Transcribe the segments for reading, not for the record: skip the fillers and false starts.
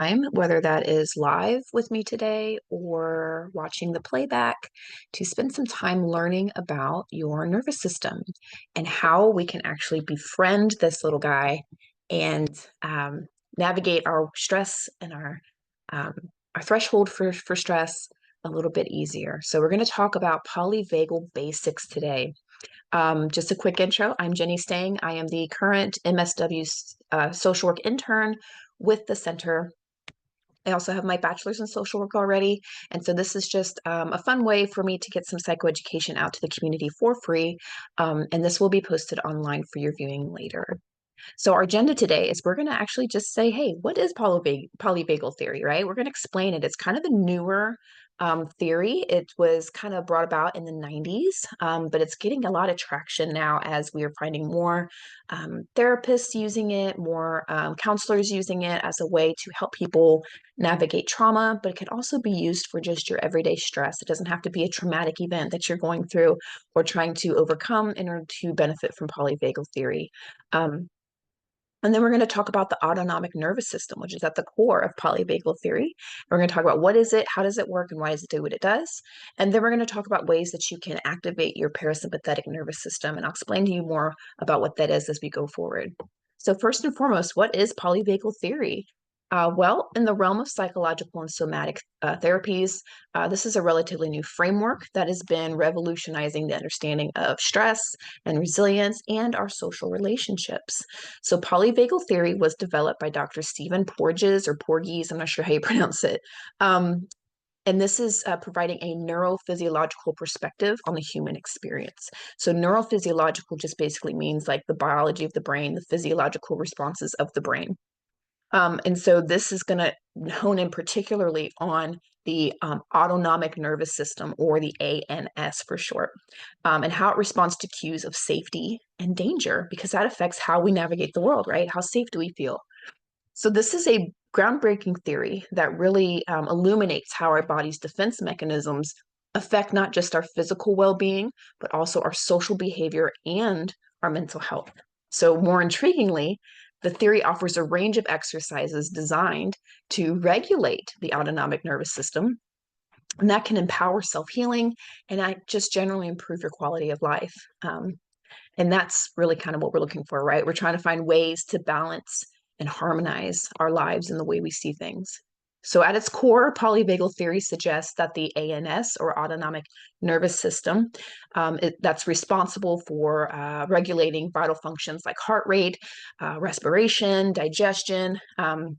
time, whether that is live with me today or watching the playback, to spend some time learning about your nervous system and how we can actually befriend this little guy and navigate our stress and um, our threshold for stress a little bit easier. So we're going to talk about polyvagal basics today. Just a quick intro. I'm Jenny Stang. I am the current MSW social work intern with the center. I also have my bachelor's in social work already. And so this is just a fun way for me to get some psychoeducation out to the community for free. And this will be posted online for your viewing later. So our agenda today is we're going to actually just say, hey, what is polyvagal theory, right? We're going to explain it. It's kind of a newer theory. It was kind of brought about in the 90s, but it's getting a lot of traction now as we are finding more therapists using it, more counselors using it as a way to help people navigate trauma, but it can also be used for just your everyday stress. It doesn't have to be a traumatic event that you're going through or trying to overcome in order to benefit from polyvagal theory. And then we're going to talk about the autonomic nervous system, which is at the core of polyvagal theory. We're going to talk about what is it, how does it work, and why does it do what it does. And then we're going to talk about ways that you can activate your parasympathetic nervous system. And I'll explain to you more about what that is as we go forward. So first and foremost, what is polyvagal theory? Well, in the realm of psychological and somatic therapies, this is a relatively new framework that has been revolutionizing the understanding of stress and resilience and our social relationships. So polyvagal theory was developed by Dr. Stephen Porges or Porges, I'm not sure how you pronounce it. And this is providing a neurophysiological perspective on the human experience. So neurophysiological just basically means like the biology of the brain, the physiological responses of the brain. And so this is going to hone in particularly on the autonomic nervous system, or the ANS for short, and how it responds to cues of safety and danger, because that affects how we navigate the world, right? How safe do we feel? So this is a groundbreaking theory that really illuminates how our body's defense mechanisms affect not just our physical well-being, but also our social behavior and our mental health. So more intriguingly, the theory offers a range of exercises designed to regulate the autonomic nervous system, and that can empower self-healing and just generally improve your quality of life. And that's really kind of what we're looking for, right? We're trying to find ways to balance and harmonize our lives and the way we see things. So at its core, polyvagal theory suggests that the ANS, or autonomic nervous system, that's responsible for regulating vital functions like heart rate, respiration, digestion,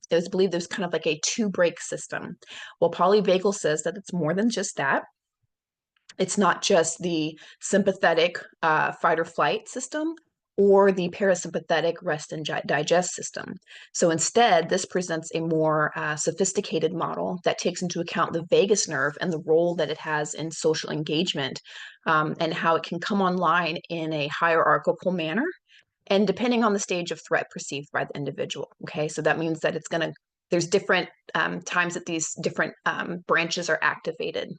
is believed there's kind of like a two-brake system. Well, polyvagal says that it's more than just that. It's not just the sympathetic fight or flight system or the parasympathetic rest and digest system. So instead, this presents a more sophisticated model that takes into account the vagus nerve and the role that it has in social engagement, and how it can come online in a hierarchical manner, and depending on the stage of threat perceived by the individual. Okay, so that means that there's different times that these different branches are activated.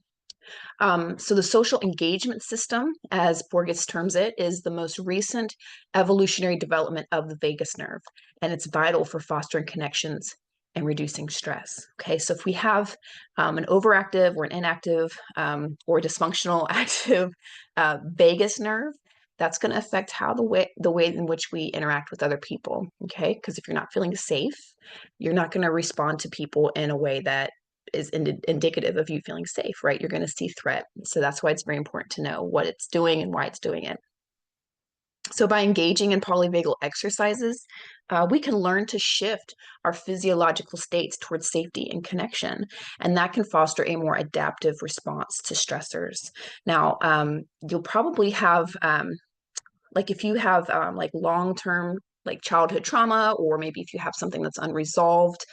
So the social engagement system, as Borges terms it, is the most recent evolutionary development of the vagus nerve, and it's vital for fostering connections and reducing stress. Okay, so if we have an overactive or an inactive or dysfunctional active vagus nerve, that's going to affect how the way in which we interact with other people. Okay, because if you're not feeling safe, you're not going to respond to people in a way that is indicative of you feeling safe, right? You're going to see threat. So that's why it's very important to know what it's doing and why it's doing it. So by engaging in polyvagal exercises, we can learn to shift our physiological states towards safety and connection, and that can foster a more adaptive response to stressors. Now, you'll probably have, like if you have like long-term like childhood trauma, or maybe if you have something that's unresolved,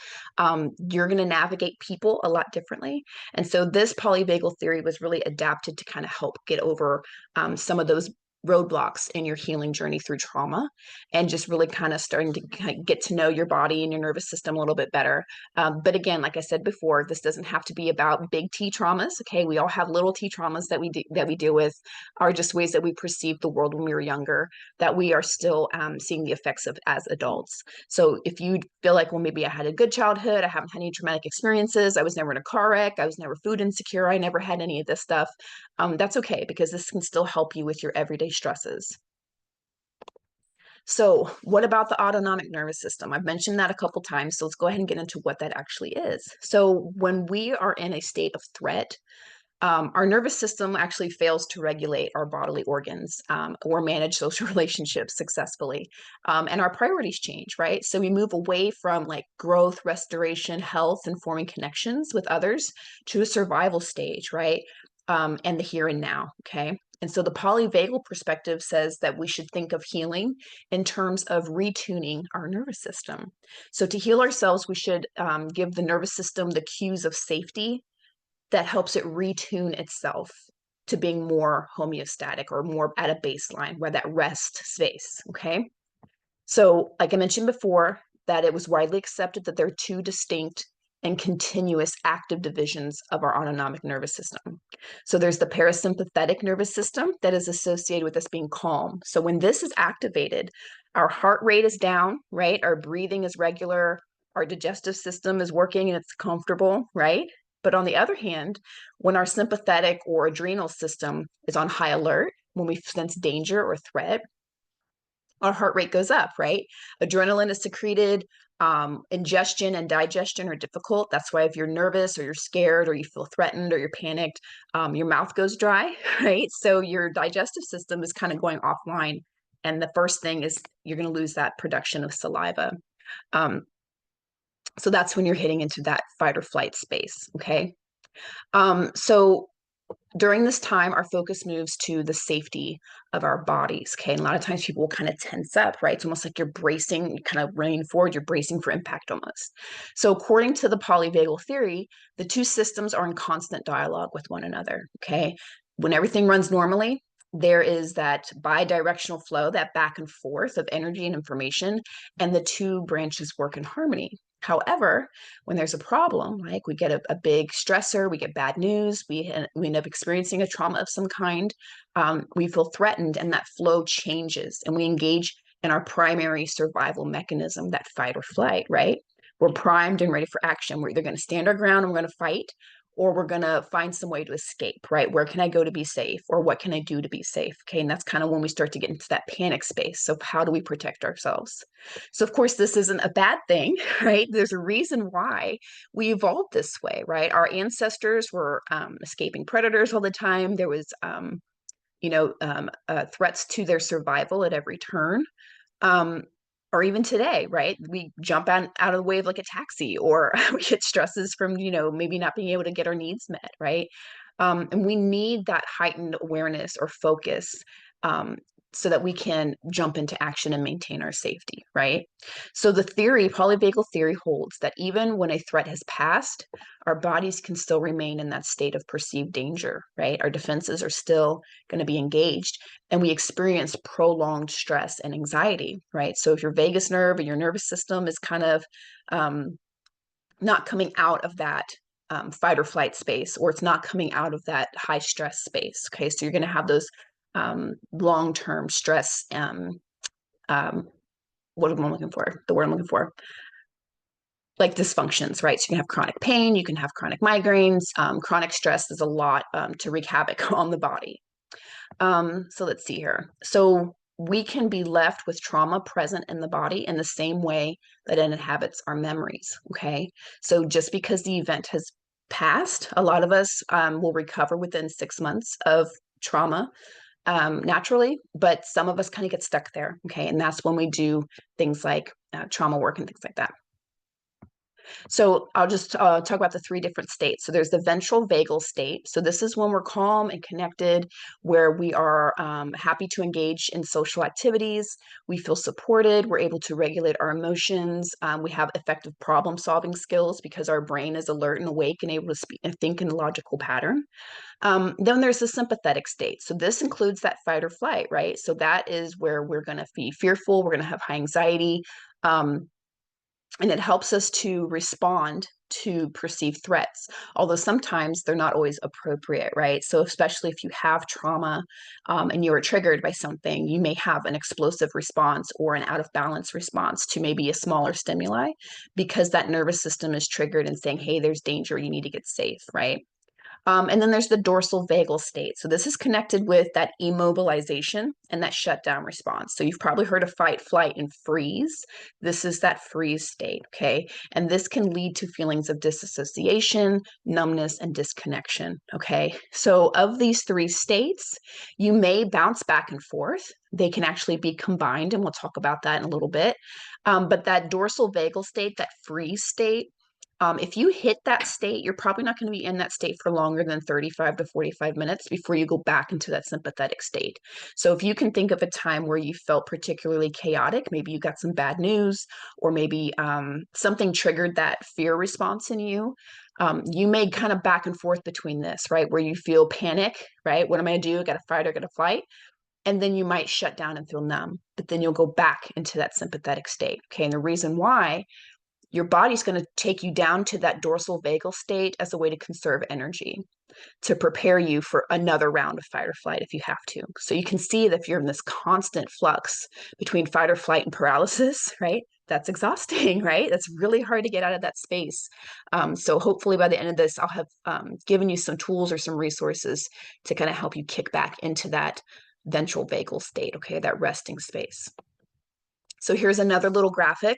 you're going to navigate people a lot differently. And so this polyvagal theory was really adapted to kind of help get over some of those roadblocks in your healing journey through trauma, and just really kind of starting to get to know your body and your nervous system a little bit better. But again, like I said before, this doesn't have to be about big T traumas. Okay, we all have little T traumas that we deal with, are just ways that we perceived the world when we were younger that we are still seeing the effects of as adults. So if you feel like, well, maybe I had a good childhood, I haven't had any traumatic experiences, I was never in a car wreck, I was never food insecure, I never had any of this stuff, that's okay, because this can still help you with your everyday stresses. So what about the autonomic nervous system? I've mentioned that a couple times, so let's go ahead and get into what that actually is. So when we are in a state of threat, our nervous system actually fails to regulate our bodily organs or manage social relationships successfully. And our priorities change, right? So we move away from like growth, restoration, health, and forming connections with others to a survival stage, right? And the here and now, okay? And so the polyvagal perspective says that we should think of healing in terms of retuning our nervous system. So to heal ourselves, we should give the nervous system the cues of safety that helps it retune itself to being more homeostatic or more at a baseline, where that rest space, okay? So like I mentioned before, that it was widely accepted that there are two distinct and continuous active divisions of our autonomic nervous system. So there's the parasympathetic nervous system that is associated with us being calm. So when this is activated, our heart rate is down, right? Our breathing is regular, our digestive system is working and it's comfortable, right? But on the other hand, when our sympathetic or adrenal system is on high alert, when we sense danger or threat, our heart rate goes up, right? Adrenaline is secreted. Ingestion and digestion are difficult. That's why if you're nervous or you're scared or you feel threatened or you're panicked, your mouth goes dry, right? So your digestive system is kind of going offline. And the first thing is you're going to lose that production of saliva. So that's when you're hitting into that fight or flight space, okay? So during this time, our focus moves to the safety of our bodies. Okay. And a lot of times people will kind of tense up, right? It's almost like you're bracing, you're kind of running forward, you're bracing for impact almost. So, according to the polyvagal theory, the two systems are in constant dialogue with one another. Okay. When everything runs normally, there is that bi-directional flow, that back and forth of energy and information, and the two branches work in harmony. However, when there's a problem, like we get a big stressor, we get bad news, we end up experiencing a trauma of some kind, we feel threatened, and that flow changes, and we engage in our primary survival mechanism, that fight or flight, right? We're primed and ready for action. We're either going to stand our ground and we're going to fight, or we're going to find some way to escape, right? Where can I go to be safe? Or what can I do to be safe? Okay. And that's kind of when we start to get into that panic space. So how do we protect ourselves? So of course, this isn't a bad thing, right? There's a reason why we evolved this way, right? Our ancestors were escaping predators all the time. There was, threats to their survival at every turn. Or even today, right? We jump out of the way of like a taxi, or we get stresses from, maybe not being able to get our needs met, right? And we need that heightened awareness or focus so that we can jump into action and maintain our safety, right? So the theory, polyvagal theory, holds that even when a threat has passed, our bodies can still remain in that state of perceived danger, right? Our defenses are still going to be engaged, and we experience prolonged stress and anxiety, right? So if your vagus nerve and your nervous system is kind of not coming out of that fight or flight space, or it's not coming out of that high stress space, okay? So you're going to have those long-term stress, what am I looking for? The word I'm looking for, like dysfunctions, right? So you can have chronic pain, you can have chronic migraines. Chronic stress is a lot to wreak havoc on the body. So let's see here. So we can be left with trauma present in the body in the same way that it inhabits our memories, okay? So just because the event has passed, a lot of us will recover within 6 months of trauma naturally, but some of us kind of get stuck there, okay? And that's when we do things like trauma work and things like that. So I'll just talk about the three different states. So there's the ventral vagal state. So this is when we're calm and connected, where we are happy to engage in social activities. We feel supported. We're able to regulate our emotions. We have effective problem solving skills because our brain is alert and awake and able to speak and think in a logical pattern. Then there's the sympathetic state. So this includes that fight or flight, right? So that is where we're going to be fearful. We're going to have high anxiety. And it helps us to respond to perceived threats, although sometimes they're not always appropriate, right? So especially if you have trauma and you are triggered by something, you may have an explosive response or an out of balance response to maybe a smaller stimuli because that nervous system is triggered and saying, hey, there's danger, you need to get safe, right? And then there's the dorsal vagal state. So this is connected with that immobilization and that shutdown response. So you've probably heard of fight, flight, and freeze. This is that freeze state, okay? And this can lead to feelings of disassociation, numbness, and disconnection, okay? So of these three states, you may bounce back and forth. They can actually be combined, and we'll talk about that in a little bit. But that dorsal vagal state, that freeze state, if you hit that state, you're probably not going to be in that state for longer than 35 to 45 minutes before you go back into that sympathetic state. So if you can think of a time where you felt particularly chaotic, maybe you got some bad news, or maybe something triggered that fear response in you, you may kind of back and forth between this, right? Where you feel panic, right? What am I going to do? I got to fight or got to flight. And then you might shut down and feel numb, but then you'll go back into that sympathetic state. Okay. And the reason why, your body's going to take you down to that dorsal vagal state as a way to conserve energy, to prepare you for another round of fight or flight if you have to. So you can see that if you're in this constant flux between fight or flight and paralysis, right? That's exhausting, right? That's really hard to get out of that space. So hopefully by the end of this, I'll have given you some tools or some resources to kind of help you kick back into that ventral vagal state, okay, that resting space. So here's another little graphic,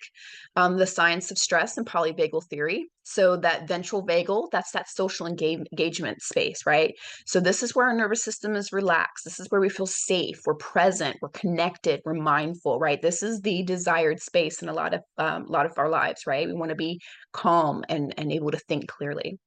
the science of stress and polyvagal theory. So that ventral vagal, that's that social engagement space, right? So this is where our nervous system is relaxed. This is where we feel safe, we're present, we're connected, we're mindful, right? This is the desired space in a lot of our lives, right? We want to be calm and able to think clearly.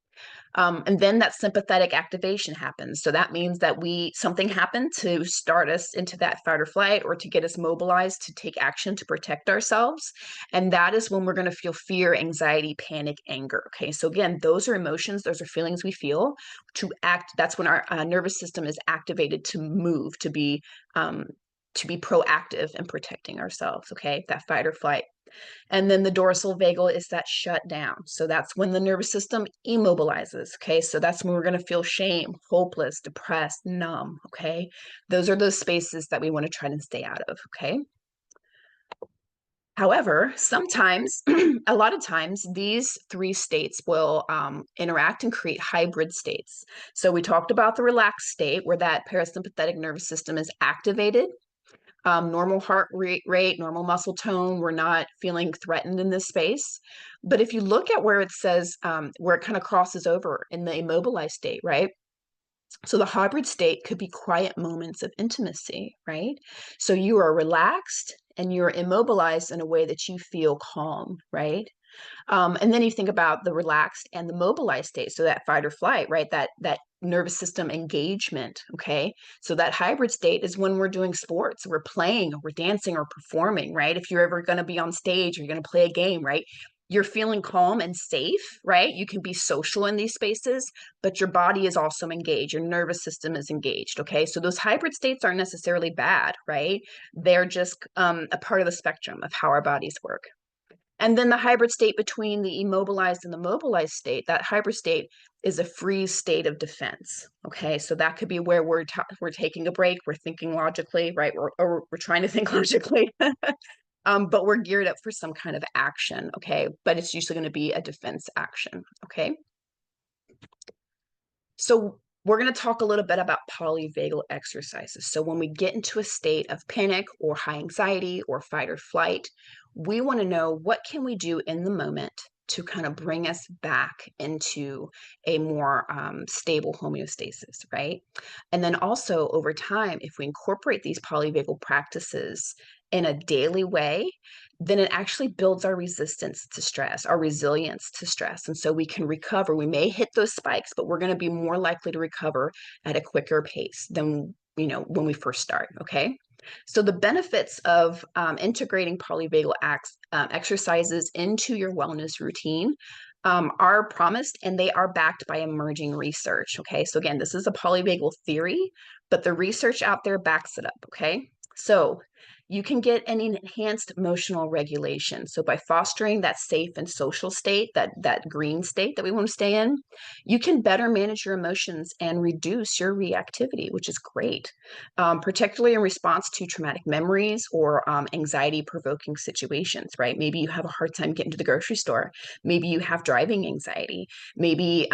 And then that sympathetic activation happens. So that means that something happened to start us into that fight or flight, or to get us mobilized to take action to protect ourselves. And that is when we're going to feel fear, anxiety, panic, anger. Okay. So again, those are emotions. Those are feelings we feel to act. That's when our nervous system is activated to move, to be proactive in protecting ourselves. Okay. That fight or flight. And then the dorsal vagal is that shutdown. So that's when the nervous system immobilizes. Okay. So that's when we're going to feel shame, hopeless, depressed, numb. Okay. Those are those spaces that we want to try to stay out of. Okay. However, sometimes, a lot of times, these three states will interact and create hybrid states. So we talked about the relaxed state where that parasympathetic nervous system is activated, normal heart rate, normal muscle tone. We're not feeling threatened in this space. But if you look at where it says, where it kind of crosses over in the immobilized state, right? So the hybrid state could be quiet moments of intimacy, right? So you are relaxed and you're immobilized in a way that you feel calm, right? And then you think about the relaxed and the mobilized state. So that fight or flight, right? That nervous system engagement. Okay. So that hybrid state is when we're doing sports, we're playing, or we're dancing or performing, right? If you're ever going to be on stage, or you're going to play a game, right? You're feeling calm and safe, right? You can be social in these spaces, but your body is also engaged. Your nervous system is engaged. Okay. So those hybrid states aren't necessarily bad, right? They're just a part of the spectrum of how our bodies work. And then the hybrid state between the immobilized and the mobilized state, that hybrid state is a freeze state of defense. Okay, so that could be where we're taking a break, we're thinking logically, right? Or we're trying to think logically, but we're geared up for some kind of action. Okay, but it's usually going to be a defense action. Okay, so we're going to talk a little bit about polyvagal exercises. So when we get into a state of panic or high anxiety or fight or flight, we want to know, what can we do in the moment to kind of bring us back into a more stable homeostasis, right? And then also over time, if we incorporate these polyvagal practices in a daily way, then it actually builds our resistance to stress, our resilience to stress. And so we can recover. We may hit those spikes, but we're going to be more likely to recover at a quicker pace than, when we first start. Okay. So the benefits of integrating polyvagal exercises into your wellness routine are promised, and they are backed by emerging research. Okay. So again, this is a polyvagal theory, but the research out there backs it up. Okay. So you can get an enhanced emotional regulation. So by fostering that safe and social state, that green state that we want to stay in, you can better manage your emotions and reduce your reactivity, which is great, particularly in response to traumatic memories or anxiety-provoking situations, right? Maybe you have a hard time getting to the grocery store. Maybe you have driving anxiety. Maybe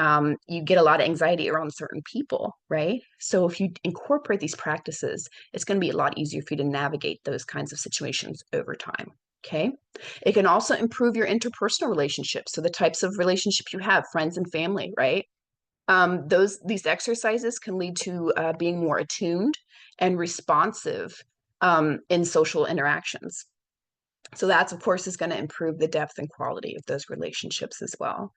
you get a lot of anxiety around certain people, right? So if you incorporate these practices, it's going to be a lot easier for you to navigate those kinds of situations over time. Okay. It can also improve your interpersonal relationships. So the types of relationships you have, friends and family, right? These exercises can lead to being more attuned and responsive in social interactions. So that's, of course, is going to improve the depth and quality of those relationships as well.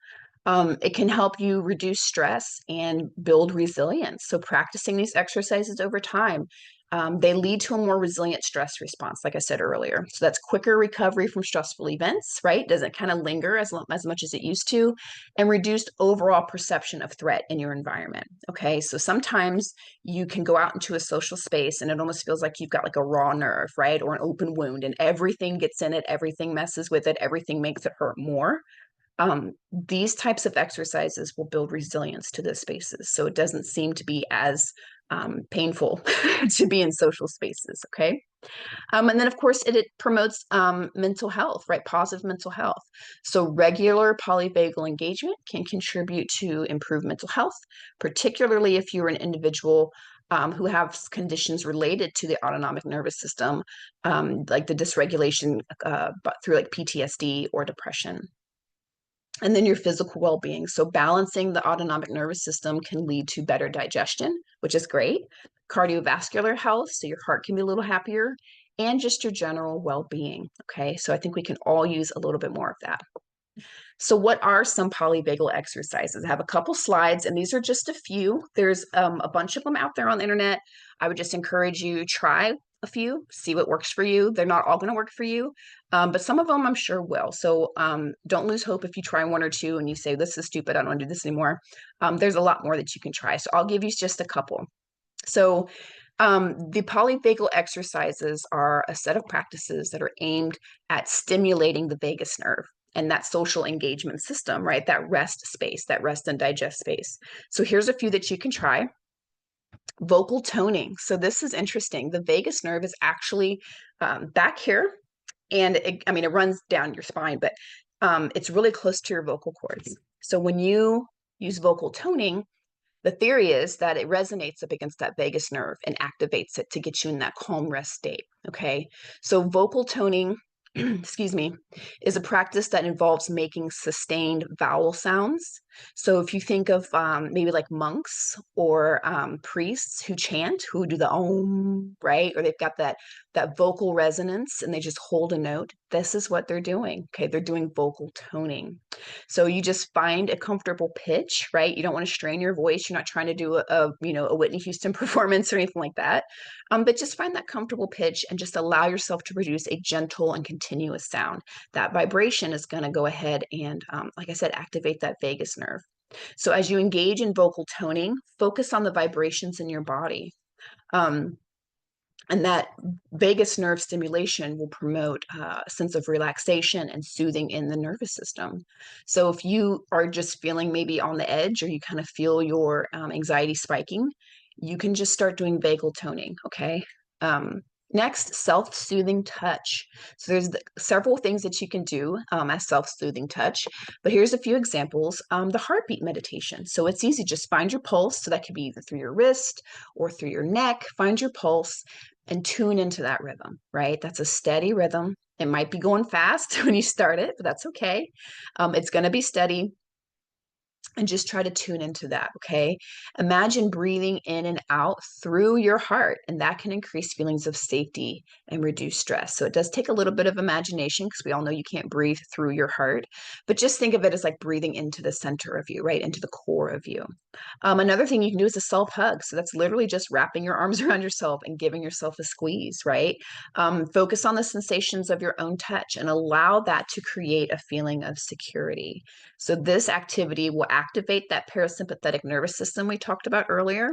It can help you reduce stress and build resilience. So practicing these exercises over time, they lead to a more resilient stress response, like I said earlier. So that's quicker recovery from stressful events, right? Doesn't kind of linger as much as it used to, and reduced overall perception of threat in your environment. Okay, so sometimes you can go out into a social space and it almost feels like you've got like a raw nerve, right? Or an open wound, and everything gets in it, everything messes with it, everything makes it hurt more. These types of exercises will build resilience to those spaces. So it doesn't seem to be as painful to be in social spaces. Okay. And then, of course, it promotes mental health, right? Positive mental health. So regular polyvagal engagement can contribute to improved mental health, particularly if you're an individual who have conditions related to the autonomic nervous system, like the dysregulation through like PTSD or depression. And then your physical well-being. So balancing the autonomic nervous system can lead to better digestion, which is great. Cardiovascular health, so your heart can be a little happier, and just your general well-being. Okay, so I think we can all use a little bit more of that. So what are some polyvagal exercises? I have a couple slides, and these are just a few. There's a bunch of them out there on the internet. I would just encourage you try a few, see what works for you. They're not all going to work for you, but some of them I'm sure will. So don't lose hope if you try one or two and you say, this is stupid, I don't want to do this anymore. There's a lot more that you can try. So I'll give you just a couple. So the polyvagal exercises are a set of practices that are aimed at stimulating the vagus nerve and that social engagement system, right? That rest space, that rest and digest space. So here's a few that you can try. Vocal toning. So this is interesting. The vagus nerve is actually back here, and it runs down your spine, but it's really close to your vocal cords. So when you use vocal toning, the theory is that it resonates up against that vagus nerve and activates it to get you in that calm rest state. Okay. So vocal toning, excuse me, is a practice that involves making sustained vowel sounds. So if you think of maybe like monks or priests who chant, who do the om, right? Or they've got that vocal resonance and they just hold a note. This is what they're doing. Okay. They're doing vocal toning. So you just find a comfortable pitch, right? You don't want to strain your voice. You're not trying to do a Whitney Houston performance or anything like that. But just find that comfortable pitch and just allow yourself to produce a gentle and continuous sound. That vibration is going to go ahead and, like I said, activate that vagus nerve. So as you engage in vocal toning, focus on the vibrations in your body. And that vagus nerve stimulation will promote a sense of relaxation and soothing in the nervous system. So if you are just feeling maybe on the edge, or you kind of feel your anxiety spiking, you can just start doing vagal toning, okay? Next, self-soothing touch. So there's several things that you can do as self-soothing touch, but here's a few examples. The heartbeat meditation. So it's easy, just find your pulse. So that could be either through your wrist or through your neck. Find your pulse and tune into that rhythm, right? That's a steady rhythm. It might be going fast when you start it, but that's okay. It's going to be steady. and just try to tune into that, okay? Imagine breathing in and out through your heart, and that can increase feelings of safety and reduce stress. So it does take a little bit of imagination because we all know you can't breathe through your heart, but just think of it as like breathing into the center of you, right? Into the core of you. Another thing you can do is a self hug. So that's literally just wrapping your arms around yourself and giving yourself a squeeze, right? Focus on the sensations of your own touch and allow that to create a feeling of security. So this activity will activate that parasympathetic nervous system we talked about earlier,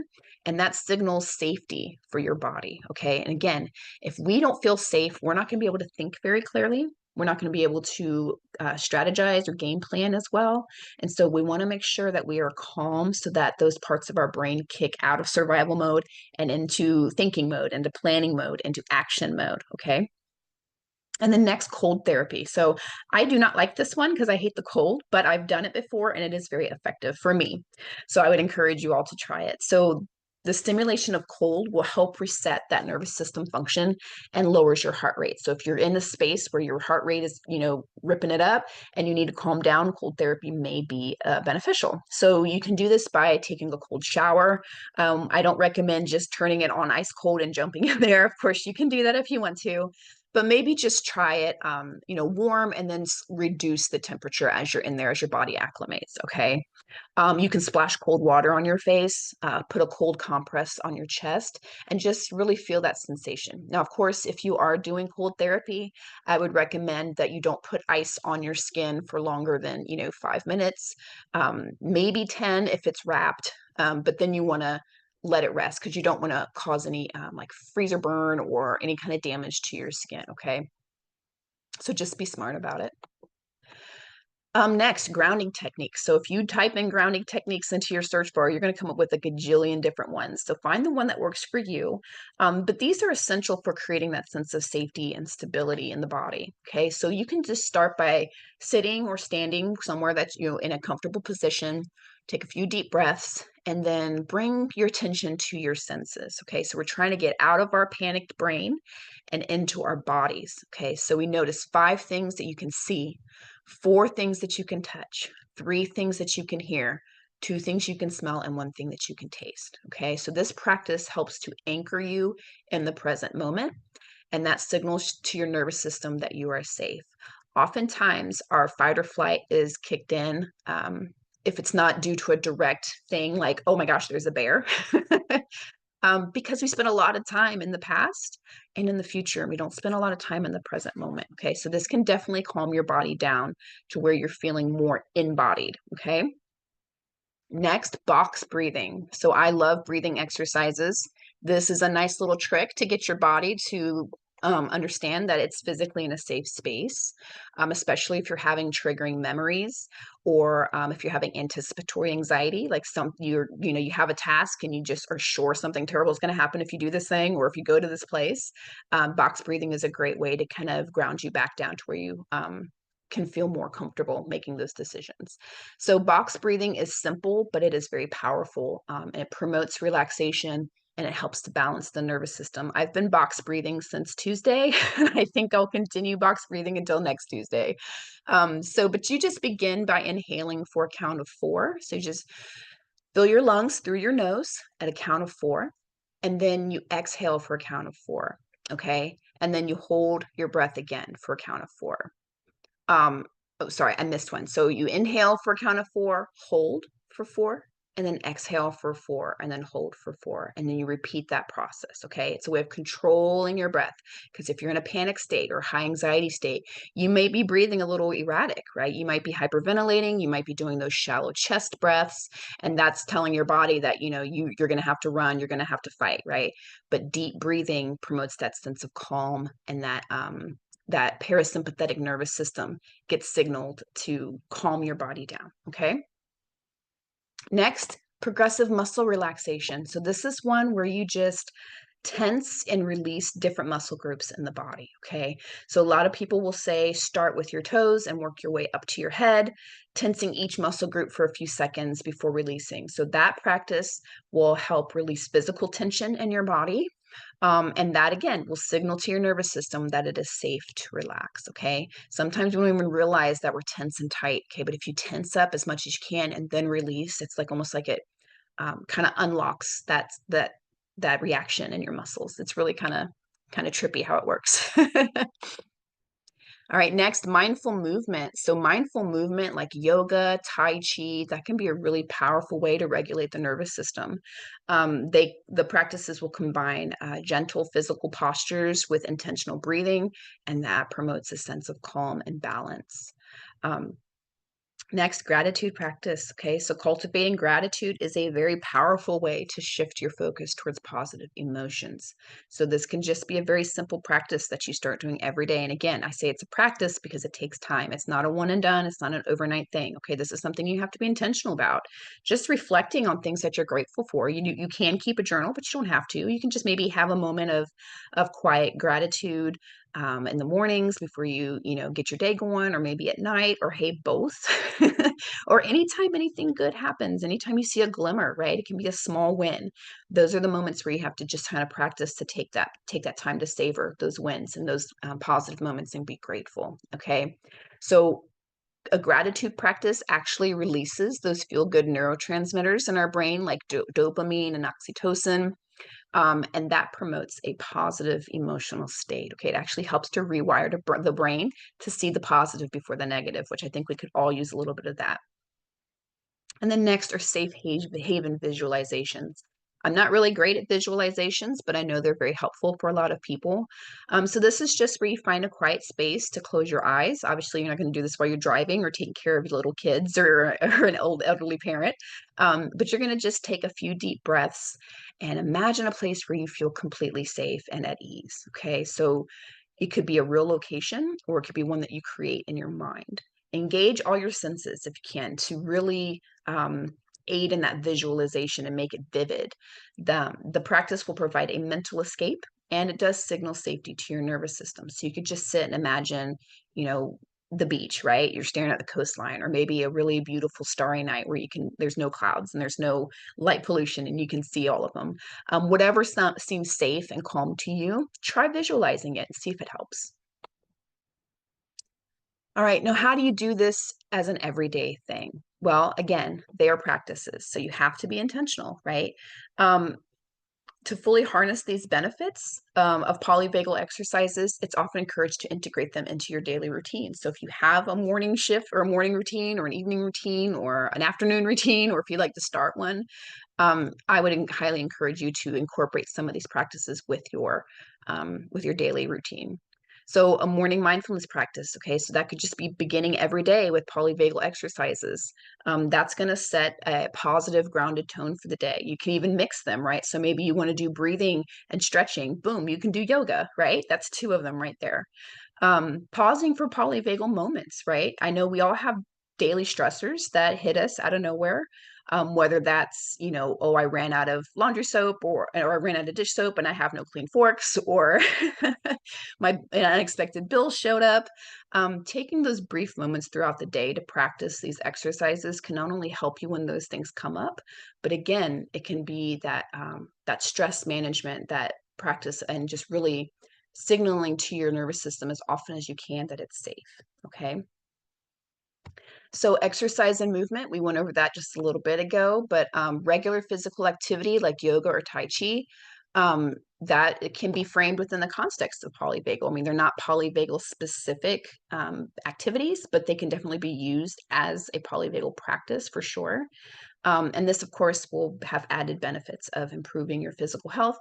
and that signals safety for your body, okay? And again, if we don't feel safe, we're not going to be able to think very clearly. We're not going to be able to strategize or game plan as well. And so we want to make sure that we are calm so that those parts of our brain kick out of survival mode and into thinking mode, into planning mode, into action mode, okay? And the next, cold therapy. So I do not like this one because I hate the cold, but I've done it before and it is very effective for me. So I would encourage you all to try it. So the stimulation of cold will help reset that nervous system function and lowers your heart rate. So if you're in a space where your heart rate is, ripping it up and you need to calm down, cold therapy may be beneficial. So you can do this by taking a cold shower. I don't recommend just turning it on ice cold and jumping in there. Of course, you can do that if you want to, but maybe just try it, warm, and then reduce the temperature as you're in there, as your body acclimates, okay? You can splash cold water on your face, put a cold compress on your chest, and just really feel that sensation. Now, of course, if you are doing cold therapy, I would recommend that you don't put ice on your skin for longer than, 5 minutes, maybe 10 if it's wrapped, but then you want to let it rest because you don't want to cause any like freezer burn or any kind of damage to your skin, okay? So just be smart about it. Next, grounding techniques. So if you type in grounding techniques into your search bar, you're going to come up with a gajillion different ones. So find the one that works for you. But these are essential for creating that sense of safety and stability in the body. Okay, so you can just start by sitting or standing somewhere that's in a comfortable position. Take a few deep breaths and then bring your attention to your senses. Okay, so we're trying to get out of our panicked brain and into our bodies. Okay, so we notice 5 things that you can see, 4 things that you can touch, 3 things that you can hear, 2 things you can smell, and 1 thing that you can taste. Okay, so this practice helps to anchor you in the present moment, and that signals to your nervous system that you are safe. Oftentimes, our fight or flight is kicked in. If it's not due to a direct thing like, oh my gosh, there's a bear, because we spend a lot of time in the past and in the future, and we don't spend a lot of time in the present moment. Okay, so this can definitely calm your body down to where you're feeling more embodied. Okay. Next, box breathing. So I love breathing exercises. This is a nice little trick to get your body to understand that it's physically in a safe space, especially if you're having triggering memories or if you're having anticipatory anxiety, like you have a task and you just are sure something terrible is going to happen if you do this thing or if you go to this place. Box breathing is a great way to kind of ground you back down to where you can feel more comfortable making those decisions. So box breathing is simple, but it is very powerful. And it promotes relaxation and it helps to balance the nervous system. I've been box breathing since Tuesday. I think I'll continue box breathing until next Tuesday. But you just begin by inhaling for a count of 4. So you just fill your lungs through your nose at a count of 4, and then you exhale for a count of 4. Okay. And then you hold your breath again for a count of 4. Oh, sorry, I missed one. So you inhale for a count of 4, hold for 4, and then exhale for 4, and then hold for 4. And then you repeat that process. Okay. It's a way of controlling your breath. Because if you're in a panic state or high anxiety state, you may be breathing a little erratic, right? You might be hyperventilating. You might be doing those shallow chest breaths. And that's telling your body that, you're going to have to run, you're going to have to fight, right? But deep breathing promotes that sense of calm and that parasympathetic nervous system gets signaled to calm your body down, okay? Next, progressive muscle relaxation. So this is one where you just tense and release different muscle groups in the body, okay? So a lot of people will say start with your toes and work your way up to your head, tensing each muscle group for a few seconds before releasing. So that practice will help release physical tension in your body. And that again will signal to your nervous system that it is safe to relax. Okay. Sometimes we don't even realize that we're tense and tight. Okay. But if you tense up as much as you can and then release, it's like almost like it kind of unlocks that reaction in your muscles. It's really kind of trippy how it works. All right, next, mindful movement. So mindful movement like yoga, Tai Chi, that can be a really powerful way to regulate the nervous system. The practices will combine gentle physical postures with intentional breathing, and that promotes a sense of calm and balance. Um, Next, gratitude practice. Okay, so cultivating gratitude is a very powerful way to shift your focus towards positive emotions. So, this can just be a very simple practice that you start doing every day. And again, I say it's a practice because it takes time. It's not a one and done, it's not an overnight thing. Okay, this is something you have to be intentional about. Just reflecting on things that you're grateful for. You can keep a journal, but you don't have to. You can just maybe have a moment of quiet gratitude in the mornings before you get your day going, or maybe at night, or hey, both. Or anytime anything good happens, anytime you see a glimmer, right? It can be a small win. Those are the moments where you have to just kind of practice to take that time to savor those wins and those positive moments and be grateful. Okay, so a gratitude practice actually releases those feel good neurotransmitters in our brain like dopamine and oxytocin. And that promotes a positive emotional state. Okay, it actually helps to rewire the brain to see the positive before the negative, which I think we could all use a little bit of that. And then next are safe haven visualizations. I'm not really great at visualizations, but I know they're very helpful for a lot of people. So this is just where you find a quiet space to close your eyes. Obviously, you're not going to do this while you're driving or taking care of your little kids or an old elderly parent. But you're going to just take a few deep breaths and imagine a place where you feel completely safe and at ease. Okay, so it could be a real location or it could be one that you create in your mind. Engage all your senses if you can to really aid in that visualization and make it vivid. The practice will provide a mental escape and it does signal safety to your nervous system. So you could just sit and imagine, you know, the beach, right? You're staring at the coastline, or maybe a really beautiful starry night where there's no clouds and there's no light pollution and you can see all of them. Whatever seems safe and calm to you, try visualizing it and see if it helps. All right, now how do you do this as an everyday thing? Well, again, they are practices, so you have to be intentional, right? Um, to fully harness these benefits of polyvagal exercises, it's often encouraged to integrate them into your daily routine. So if you have a morning shift or a morning routine or an evening routine or an afternoon routine, or if you like to start one, I would highly encourage you to incorporate some of these practices with your daily routine. So a morning mindfulness practice, okay, so that could just be beginning every day with polyvagal exercises. That's going to set a positive, grounded tone for the day. You can even mix them, right? So maybe you want to do breathing and stretching. Boom, you can do yoga, right? That's two of them right there. Pausing for polyvagal moments, right? I know we all have daily stressors that hit us out of nowhere. Whether that's, oh, I ran out of laundry soap or I ran out of dish soap and I have no clean forks, or an unexpected bill showed up. Taking those brief moments throughout the day to practice these exercises can not only help you when those things come up, but again, it can be that stress management, that practice, and just really signaling to your nervous system as often as you can that it's safe. Okay. So exercise and movement, we went over that just a little bit ago, but regular physical activity like yoga or Tai Chi, that it can be framed within the context of polyvagal. I mean, they're not polyvagal specific activities, but they can definitely be used as a polyvagal practice for sure. And this, of course, will have added benefits of improving your physical health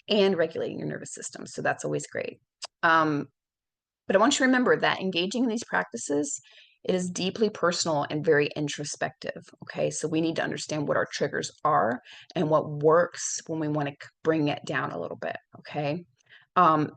and regulating your nervous system. So that's always great. But I want you to remember that engaging in these practices, it is deeply personal and very introspective. Okay, so we need to understand what our triggers are and what works when we want to bring it down a little bit. Okay,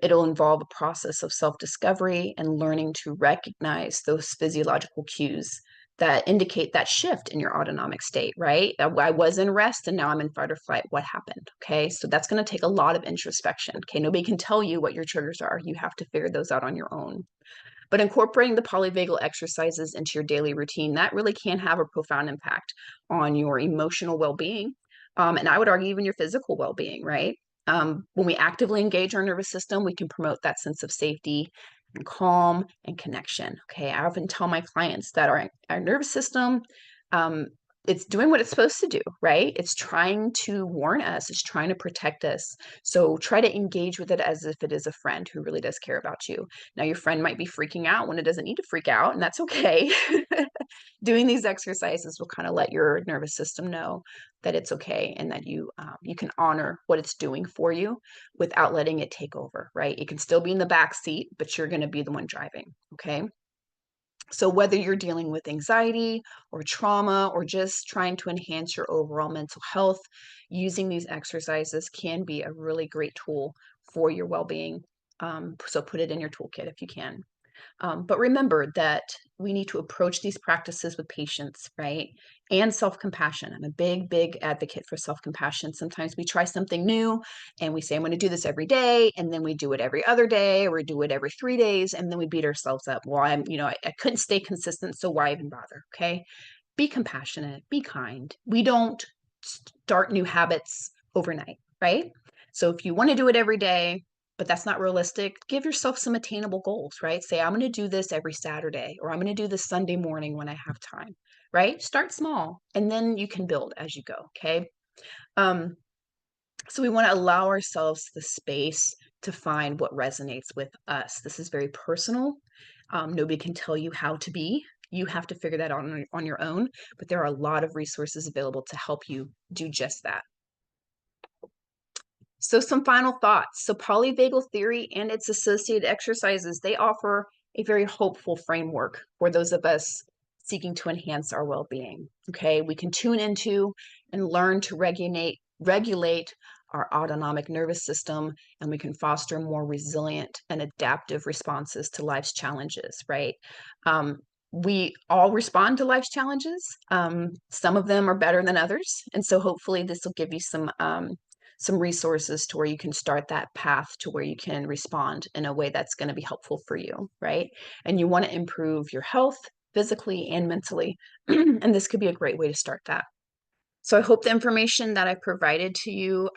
it'll involve a process of self-discovery and learning to recognize those physiological cues that indicate that shift in your autonomic state, right? I was in rest and now I'm in fight or flight. What happened? Okay, so that's going to take a lot of introspection. Okay, nobody can tell you what your triggers are. You have to figure those out on your own. But incorporating the polyvagal exercises into your daily routine, that really can have a profound impact on your emotional well-being. And I would argue even your physical well-being, right? When we actively engage our nervous system, we can promote that sense of safety and calm and connection. Okay, I often tell my clients that our nervous system, um, it's doing what it's supposed to do, right? It's trying to warn us, it's trying to protect us. So try to engage with it as if it is a friend who really does care about you. Now, your friend might be freaking out when it doesn't need to freak out, and that's okay. Doing these exercises will kind of let your nervous system know that it's okay and that you can honor what it's doing for you without letting it take over, right? You can still be in the back seat, but you're going to be the one driving, okay? So whether you're dealing with anxiety or trauma or just trying to enhance your overall mental health, using these exercises can be a really great tool for your well-being. So put it in your toolkit if you can. But remember that we need to approach these practices with patience, right? And self-compassion. I'm a big, big advocate for self-compassion. Sometimes we try something new and we say, I'm going to do this every day. And then we do it every other day, or we do it every 3 days. And then we beat ourselves up. Well, I couldn't stay consistent. So why even bother? Okay. Be compassionate, be kind. We don't start new habits overnight, right? So if you want to do it every day, but that's not realistic, give yourself some attainable goals, right? Say, I'm going to do this every Saturday, or I'm going to do this Sunday morning when I have time, right? Start small, and then you can build as you go, okay? Um, so we want to allow ourselves the space to find what resonates with us. This is very personal. Nobody can tell you how to be. You have to figure that out on your own, but there are a lot of resources available to help you do just that. So some final thoughts. So polyvagal theory and its associated exercises, they offer a very hopeful framework for those of us seeking to enhance our well-being. Okay, we can tune into and learn to regulate our autonomic nervous system, and we can foster more resilient and adaptive responses to life's challenges, right? Um, we all respond to life's challenges. Some of them are better than others. And so hopefully this will give you some resources to where you can start that path to where you can respond in a way that's going to be helpful for you, right? And you want to improve your health physically and mentally. And this could be a great way to start that. So I hope the information that I provided to you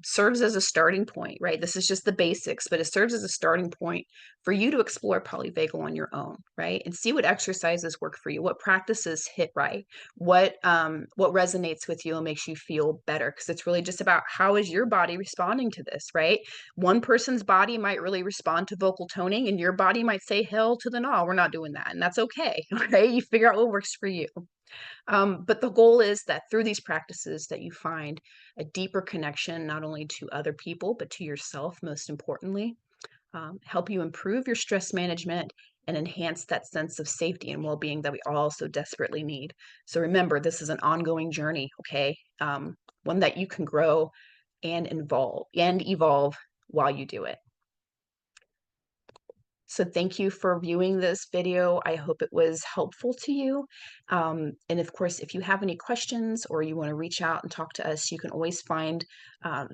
serves as a starting point, right? This is just the basics, but it serves as a starting point for you to explore polyvagal on your own, right? And see what exercises work for you, what practices hit right, what resonates with you and makes you feel better. Because it's really just about how is your body responding to this, right? One person's body might really respond to vocal toning, and your body might say, hell to the no, we're not doing that. And that's okay, right? You figure out what works for you. But the goal is that through these practices that you find a deeper connection, not only to other people, but to yourself, most importantly, help you improve your stress management and enhance that sense of safety and well-being that we all so desperately need. So remember, this is an ongoing journey, okay? One that you can grow and evolve while you do it. So thank you for viewing this video. I hope it was helpful to you. And of course, if you have any questions or you want to reach out and talk to us, you can always find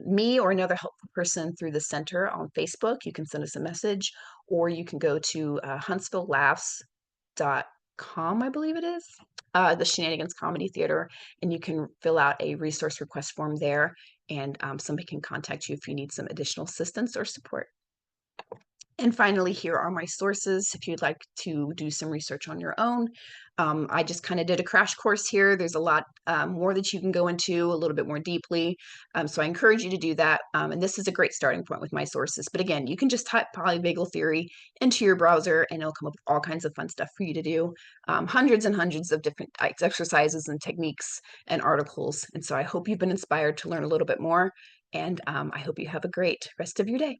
me or another helpful person through the center on Facebook. You can send us a message, or you can go to huntsvillelaughs.com, I believe it is, the Shenanigans Comedy Theater, and you can fill out a resource request form there, and somebody can contact you if you need some additional assistance or support. And finally, here are my sources if you'd like to do some research on your own. I just kind of did a crash course here. There's a lot more that you can go into a little bit more deeply. So I encourage you to do that. And this is a great starting point with my sources. But again, you can just type polyvagal theory into your browser and it'll come up with all kinds of fun stuff for you to do. Hundreds and hundreds of different exercises and techniques and articles. And so I hope you've been inspired to learn a little bit more. And I hope you have a great rest of your day.